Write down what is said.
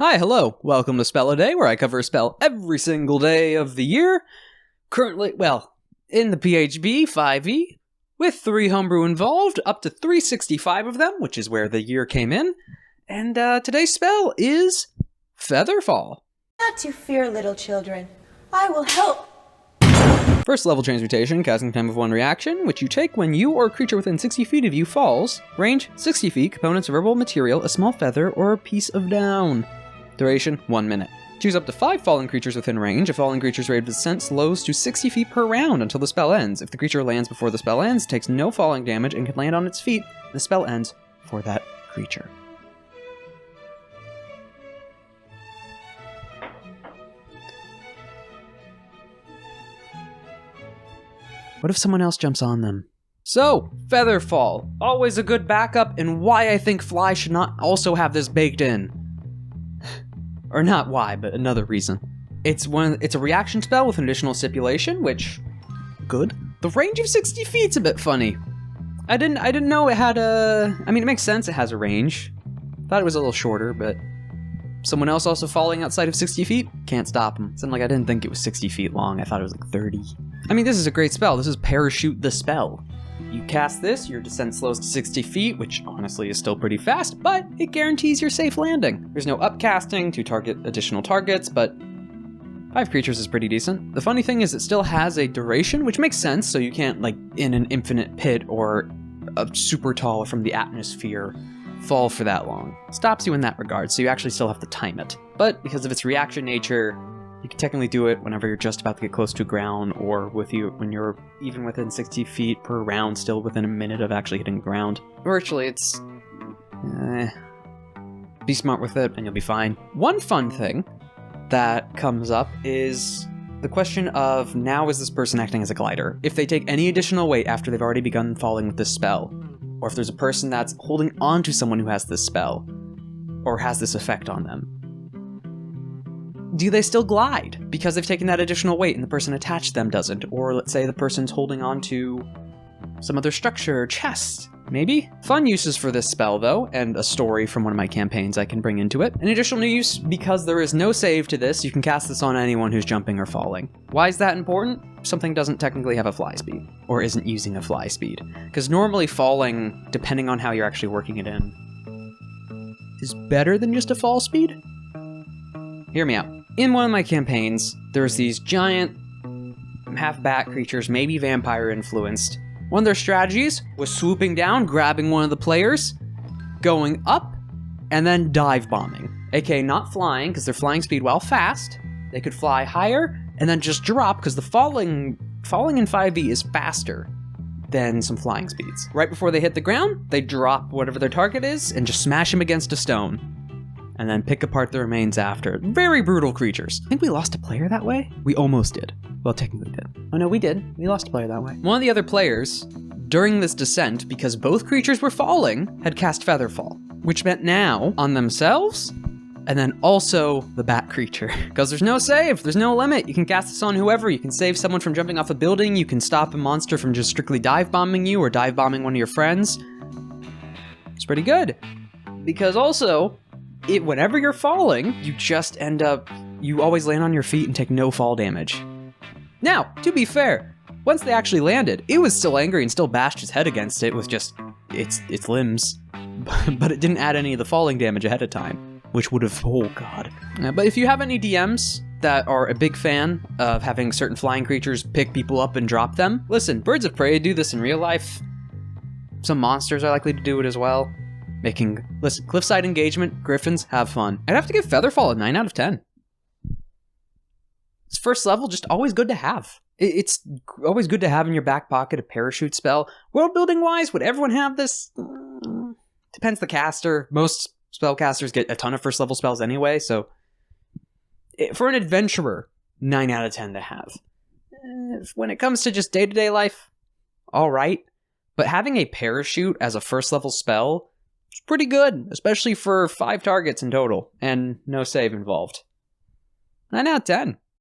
Hi, hello. Welcome to Spell a Day, where I cover a spell every single day of the year. Currently, in the PHB 5e, with 3 homebrew involved, up to 365 of them, which is where the year came in. And today's spell is Featherfall. Not to fear, little children. I will help. First level transmutation, casting time of 1 reaction, which you take when you or a creature within 60 feet of you falls. Range, 60 feet, components of herbal material, a small feather, or a piece of down. Duration, 1 minute. Choose up to 5 fallen creatures within range. A fallen creature's rate of descent slows to 60 feet per round until the spell ends. If the creature lands before the spell ends, it takes no falling damage and can land on its feet. The spell ends for that creature. What if someone else jumps on them? So, Featherfall. Always a good backup, and why I think Fly should not also have this baked in. Or not why, but another reason. It's a reaction spell with an additional stipulation, which, good. The range of 60 feet's a bit funny. I didn't know it had a... I mean, it makes sense it has a range. Thought it was a little shorter, but someone else also falling outside of 60 feet, can't stop them. Something like I didn't think it was 60 feet long. I thought it was like 30. I mean, this is a great spell. This is Parachute the Spell. You cast this, your descent slows to 60 feet, which honestly is still pretty fast, but it guarantees your safe landing. There's no upcasting to target additional targets, but 5 creatures is pretty decent. The funny thing is it still has a duration, which makes sense, so you can't, like, in an infinite pit or a super tall from the atmosphere fall for that long. It stops you in that regard, so you actually still have to time it. But because of its reaction nature, you can technically do it whenever you're just about to get close to ground, or when you're even within 60 feet per round, still within a minute of actually hitting the ground. Virtually, it's... be smart with it, and you'll be fine. One fun thing that comes up is the question of, now is this person acting as a glider? If they take any additional weight after they've already begun falling with this spell, or if there's a person that's holding on to someone who has this spell, or has this effect on them, do they still glide because they've taken that additional weight and the person attached to them doesn't? Or let's say the person's holding on to some other structure, chest, maybe? Fun uses for this spell though, and a story from one of my campaigns I can bring into it. An additional use, because there is no save to this, you can cast this on anyone who's jumping or falling. Why is that important? Something doesn't technically have a fly speed, or isn't using a fly speed. Because normally falling, depending on how you're actually working it in, is better than just a fall speed? Hear me out. In one of my campaigns, there's these giant half-bat creatures, maybe vampire-influenced. One of their strategies was swooping down, grabbing one of the players, going up, and then dive bombing. AKA not flying, because their flying speed, while fast, they could fly higher, and then just drop, because the falling in 5e is faster than some flying speeds. Right before they hit the ground, they drop whatever their target is, and just smash them against a stone. And then pick apart the remains after. Very brutal creatures. I think we lost a player that way? We almost did. Well, technically did. Oh no, we did. We lost a player that way. One of the other players, during this descent, because both creatures were falling, had cast Featherfall, which meant now, on themselves, and then also the bat creature. Because there's no save, there's no limit. You can cast this on whoever. You can save someone from jumping off a building. You can stop a monster from just strictly dive bombing you or dive bombing one of your friends. It's pretty good. Because also, whenever you're falling, you just end up, you always land on your feet and take no fall damage. Now, to be fair, once they actually landed, it was still angry and still bashed its head against it with just its limbs, but it didn't add any of the falling damage ahead of time, which would have, oh god. But if you have any DMs that are a big fan of having certain flying creatures pick people up and drop them, listen, Birds of Prey do this in real life. Some monsters are likely to do it as well. Listen, cliffside engagement, griffins, have fun. I'd have to give Featherfall a 9 out of 10. It's first level, just always good to have. It's always good to have in your back pocket a parachute spell. World building wise, would everyone have this? Depends the caster. Most spellcasters get a ton of first level spells anyway, so for an adventurer, 9 out of 10 to have. When it comes to just day-to-day life, alright. But having a parachute as a first level spell, it's pretty good, especially for 5 targets in total, and no save involved. 9 out of 10.